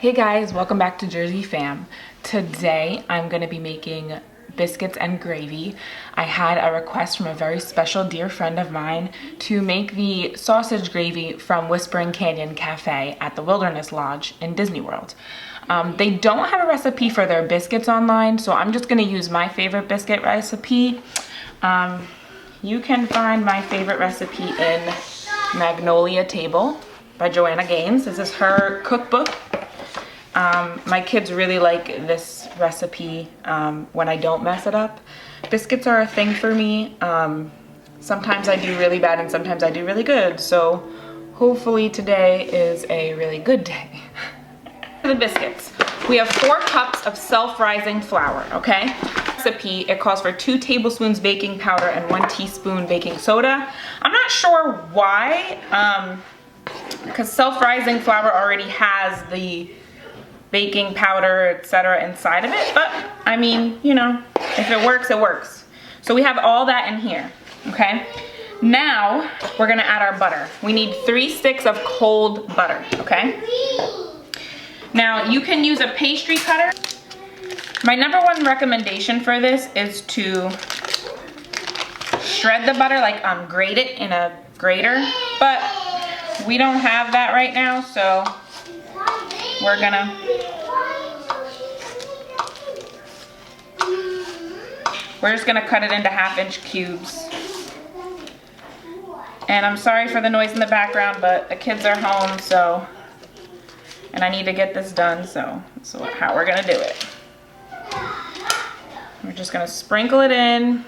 Hey guys, welcome back to Jersey Fam. Today I'm going to be making biscuits and gravy. I had a request from a very special dear friend of mine to make the sausage gravy from Whispering Canyon Cafe at the Wilderness Lodge in Disney World. They don't have a recipe for their biscuits online, so I'm just going to use my favorite biscuit recipe. You can find my favorite recipe in Magnolia Table by Joanna Gaines. This is her cookbook. My kids really like this recipe when I don't mess it up. Biscuits are a thing for me. Sometimes I do really bad and sometimes I do really good. So hopefully today is a really good day. For the biscuits, we have 4 cups of self-rising flour, okay? Recipe, it calls for 2 tablespoons baking powder and 1 teaspoon baking soda. I'm not sure why, because self-rising flour already has the baking powder, etc. inside of it, but I mean, you know, if it works, it works. So we have all that in here, okay? Now we're gonna add our butter. We need 3 sticks of cold butter, okay? Now you can use a pastry cutter. My #1 recommendation for this is to shred the butter, like grate it in a grater, but we don't have that right now, so we're just gonna cut it into 1/2-inch cubes. And I'm sorry for the noise in the background, but the kids are home, so, and I need to get this done, so that's how we're gonna do it. We're just gonna sprinkle it in.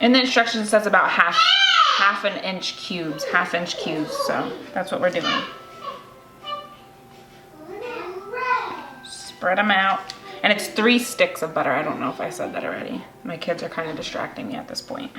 In the instructions it says about half an inch cubes, 1/2-inch cubes, so that's what we're doing. Spread them out. And it's 3 sticks of butter. I don't know if I said that already. My kids are kind of distracting me at this point.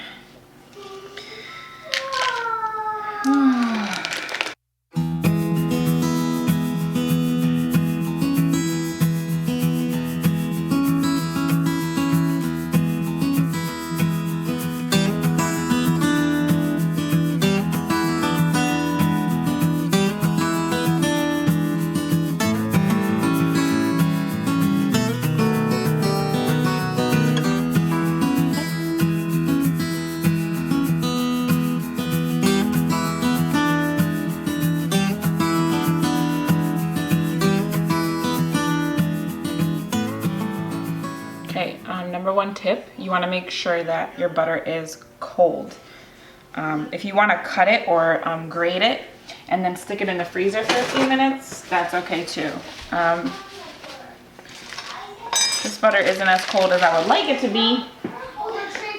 #1 tip, you want to make sure that your butter is cold. If you want to cut it or grate it and then stick it in the freezer for a few minutes, that's okay too. This butter isn't as cold as I would like it to be,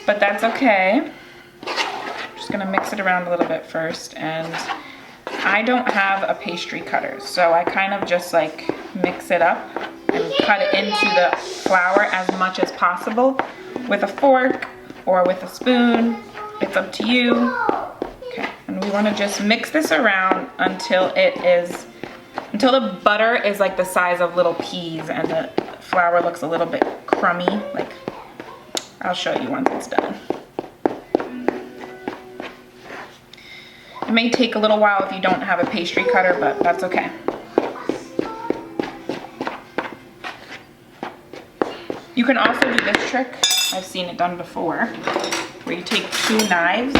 but that's okay. I'm just gonna mix it around a little bit first, and I don't have a pastry cutter, so I kind of just like mix it up and cut it into the flour as much as possible with a fork or with a spoon. It's up to you. Okay, and we want to just mix this around until the butter is like the size of little peas and the flour looks a little bit crummy. Like, I'll show you once it's done. It may take a little while if you don't have a pastry cutter, but that's okay. You can also do this trick, I've seen it done before, where you take 2 knives.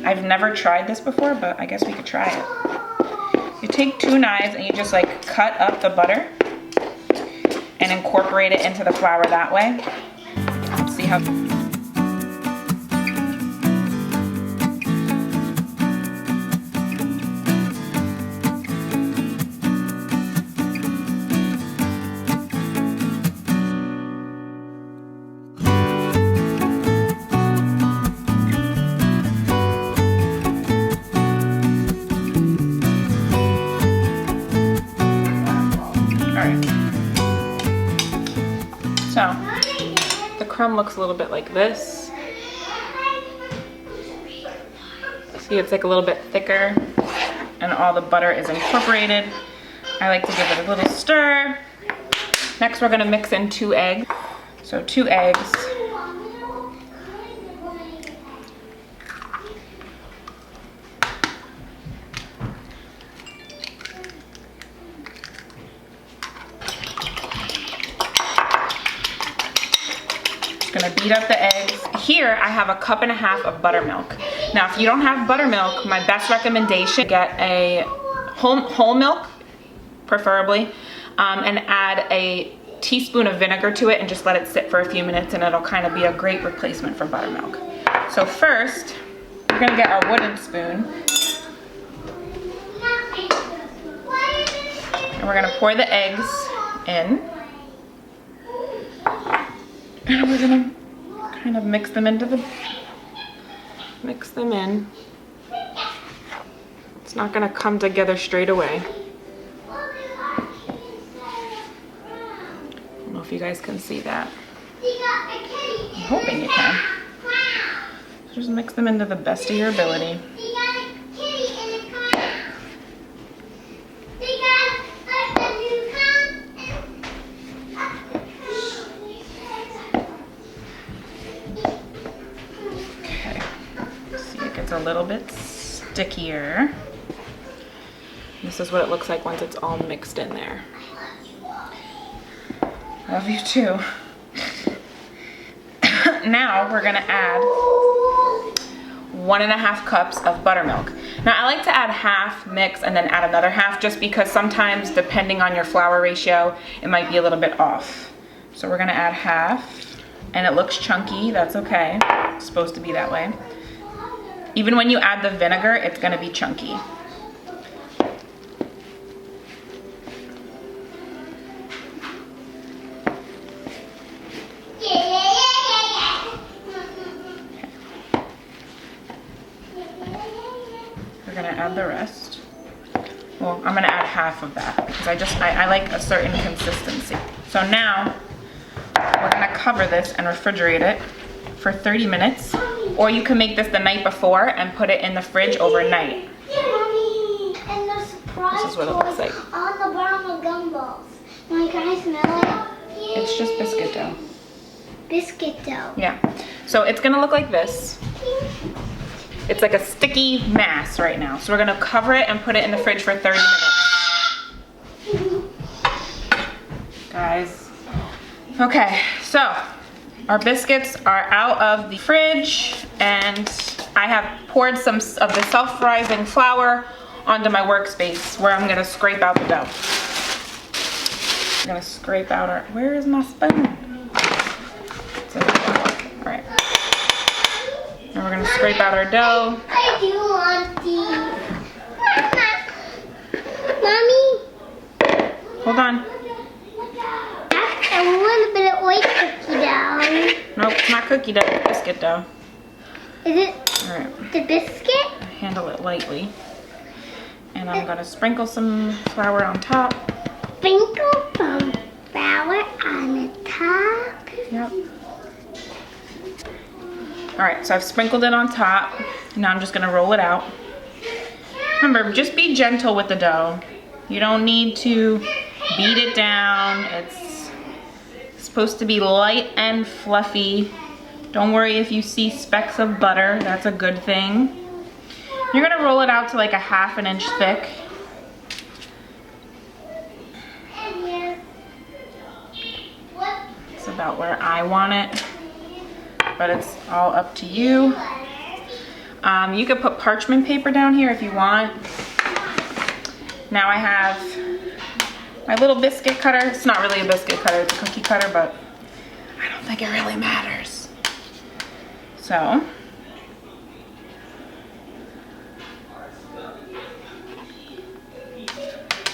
I've never tried this before, but I guess we could try it. You take 2 knives and you just like cut up the butter and incorporate it into the flour that way. Let's see how... So, the crumb looks a little bit like this. See, it's like a little bit thicker and all the butter is incorporated. I like to give it a little stir. Next, we're gonna mix in 2 eggs. So 2 eggs. Gonna beat up the eggs. Here I have a 1.5 cups of buttermilk. Now if you don't have buttermilk, my best recommendation, get a whole milk, preferably, and add a teaspoon of vinegar to it and just let it sit for a few minutes, and it'll kind of be a great replacement for buttermilk. So first, we're gonna get our wooden spoon. And we're gonna pour the eggs in. And we're gonna kind of mix them in. It's not gonna come together straight away. I don't know if you guys can see that. I'm hoping you can. Just mix them into the best of your ability. A little bit stickier. This is what it looks like once it's all mixed in there. Love you too. Now we're gonna add 1.5 cups of buttermilk. Now I like to add half, mix, and then add another half, just because sometimes depending on your flour ratio, it might be a little bit off. So we're gonna add half, and it looks chunky, that's okay. It's supposed to be that way. Even when you add the vinegar, it's gonna be chunky. We're gonna add the rest. Well, I'm gonna add half of that because I like a certain consistency. So now we're gonna cover this and refrigerate it for 30 minutes. Or you can make this the night before and put it in the fridge overnight. Yeah, Mommy. And the surprise this is what it looks like. On the bottom of gumballs. Mommy, can I smell it? It's just biscuit dough. Biscuit dough. Yeah. So it's gonna look like this. It's like a sticky mass right now. So we're gonna cover it and put it in the fridge for 30 minutes. Guys. Okay, so our biscuits are out of the fridge, and I have poured some of the self-rising flour onto my workspace where I'm gonna scrape out the dough. I'm gonna scrape out our, where is my spoon? It's in the flour. All right. And we're gonna scrape out our dough. I do want these. Mommy? Hold on. A little bit of white cookie dough. Nope, it's not cookie dough, it's biscuit dough. Is it All right. the biscuit? Handle it lightly. And I'm gonna sprinkle some flour on top. Sprinkle some flour on the top. Yep. All right, so I've sprinkled it on top. Now I'm just gonna roll it out. Remember, just be gentle with the dough. You don't need to beat it down. It's supposed to be light and fluffy. Don't worry if you see specks of butter, that's a good thing. You're gonna roll it out to like a 1/2 inch thick. It's about where I want it, but it's all up to you. You could put parchment paper down here if you want. Now I have my little biscuit cutter. It's not really a biscuit cutter, it's a cookie cutter, but I don't think it really matters. So,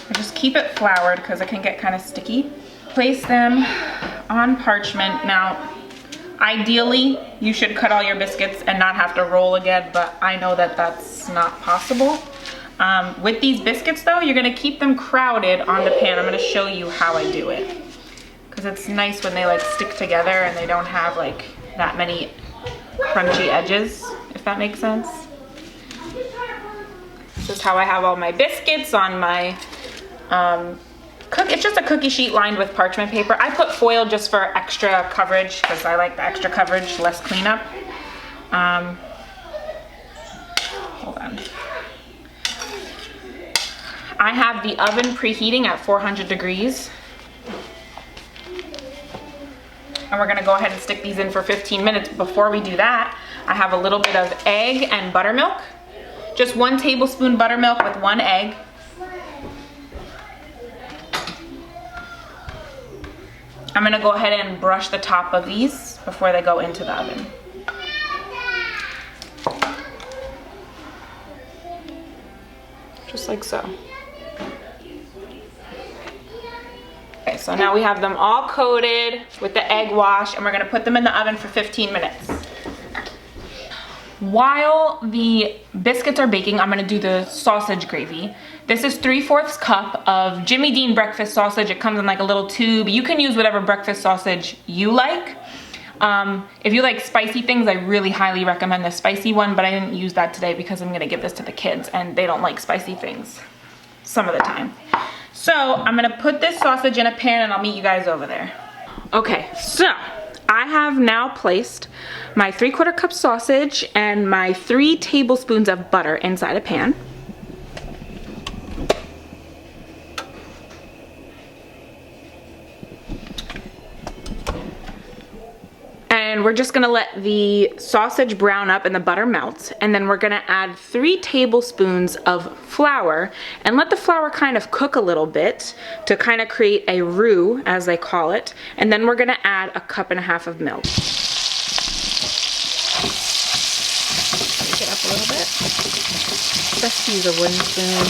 I just keep it floured because it can get kind of sticky. Place them on parchment. Now, ideally, you should cut all your biscuits and not have to roll again, but I know that that's not possible. With these biscuits though, you're gonna keep them crowded on the pan. I'm gonna show you how I do it. Because it's nice when they like stick together and they don't have like that many crunchy edges, if that makes sense. This is how I have all my biscuits on my It's just a cookie sheet lined with parchment paper. I put foil just for extra coverage because I like the extra coverage, less cleanup. Hold on. I have the oven preheating at 400 degrees. And we're gonna go ahead and stick these in for 15 minutes. Before we do that, I have a little bit of egg and buttermilk. Just 1 tablespoon buttermilk with 1 egg. I'm gonna go ahead and brush the top of these before they go into the oven. Just like so. Okay, so now we have them all coated with the egg wash, and we're gonna put them in the oven for 15 minutes. While the biscuits are baking, I'm gonna do the sausage gravy. This is 3/4 cup of Jimmy Dean breakfast sausage. It comes in like a little tube. You can use whatever breakfast sausage you like. If you like spicy things, I really highly recommend the spicy one, but I didn't use that today because I'm gonna give this to the kids and they don't like spicy things some of the time. So I'm gonna put this sausage in a pan and I'll meet you guys over there. Okay, so I have now placed my 3/4 cup sausage and my 3 tablespoons of butter inside a pan. And we're just gonna let the sausage brown up and the butter melt. And then we're gonna add 3 tablespoons of flour and let the flour kind of cook a little bit to kind of create a roux, as they call it. And then we're gonna add 1.5 cups of milk. Shake it up a little bit. Just use a wooden spoon.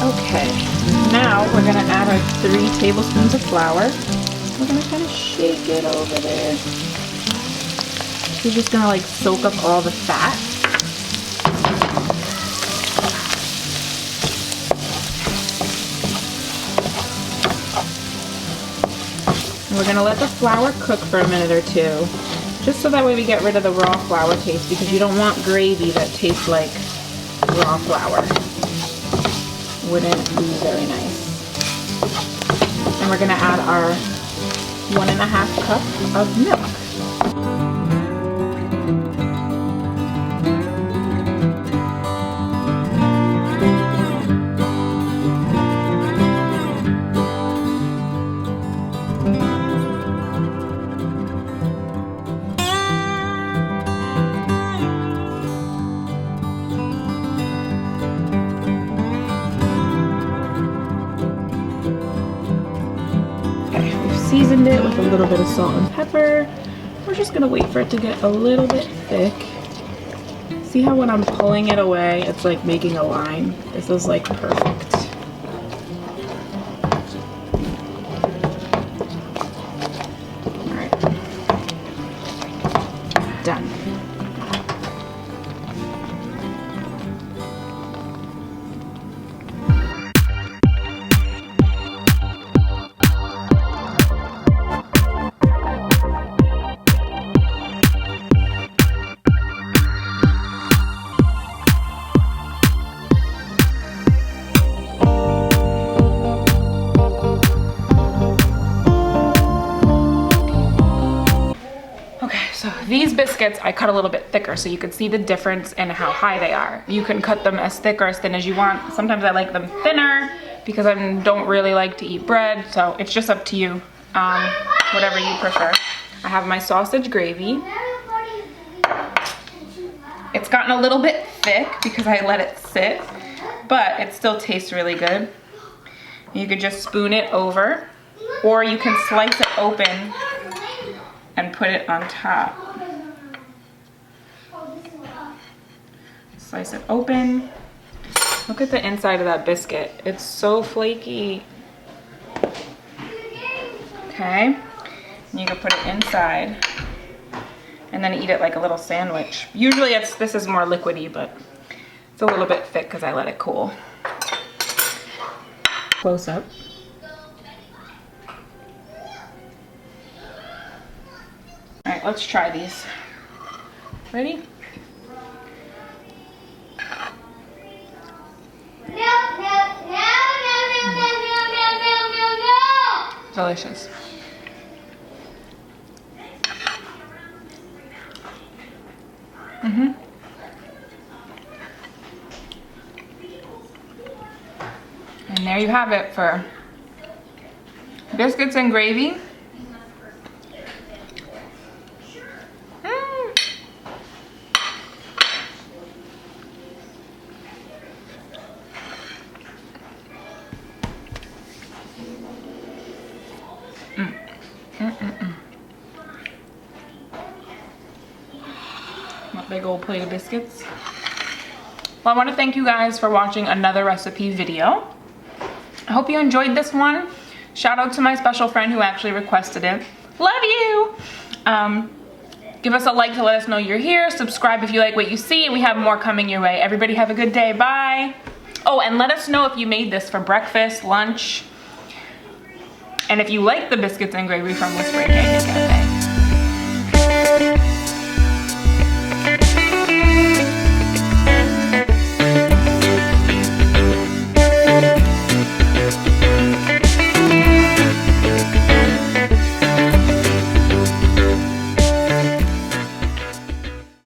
Okay, now we're gonna add our 3 tablespoons of flour. We're gonna kind of shake it over there. We're just gonna like soak up all the fat. And we're gonna let the flour cook for a minute or 2, just so that way we get rid of the raw flour taste, because you don't want gravy that tastes like raw flour. Wouldn't be very nice. And we're gonna add our 1.5 cup of milk. Seasoned it with a little bit of salt and pepper. We're just gonna wait for it to get a little bit thick. See how when I'm pulling it away, it's like making a line? This is like perfect. All right, done. These biscuits I cut a little bit thicker so you can see the difference in how high they are. You can cut them as thick or as thin as you want. Sometimes I like them thinner because I don't really like to eat bread, so it's just up to you, whatever you prefer. I have my sausage gravy. It's gotten a little bit thick because I let it sit, but it still tastes really good. You could just spoon it over, or you can slice it open and put it on top. Slice it open. Look at the inside of that biscuit. It's so flaky. Okay. And you can put it inside and then eat it like a little sandwich. Usually this is more liquidy, but it's a little bit thick because I let it cool. Close up. All right, let's try these. Ready? Delicious. And there you have it for biscuits and gravy. My big old plate of biscuits. Well, I want to thank you guys for watching another recipe video. I hope you enjoyed this one. Shout out to my special friend who actually requested it. Love you! Give us a like to let us know you're here. Subscribe if you like what you see, and we have more coming your way. Everybody have a good day. Bye! Oh, and let us know if you made this for breakfast, lunch, and if you like the biscuits and gravy from Whispering Cake again.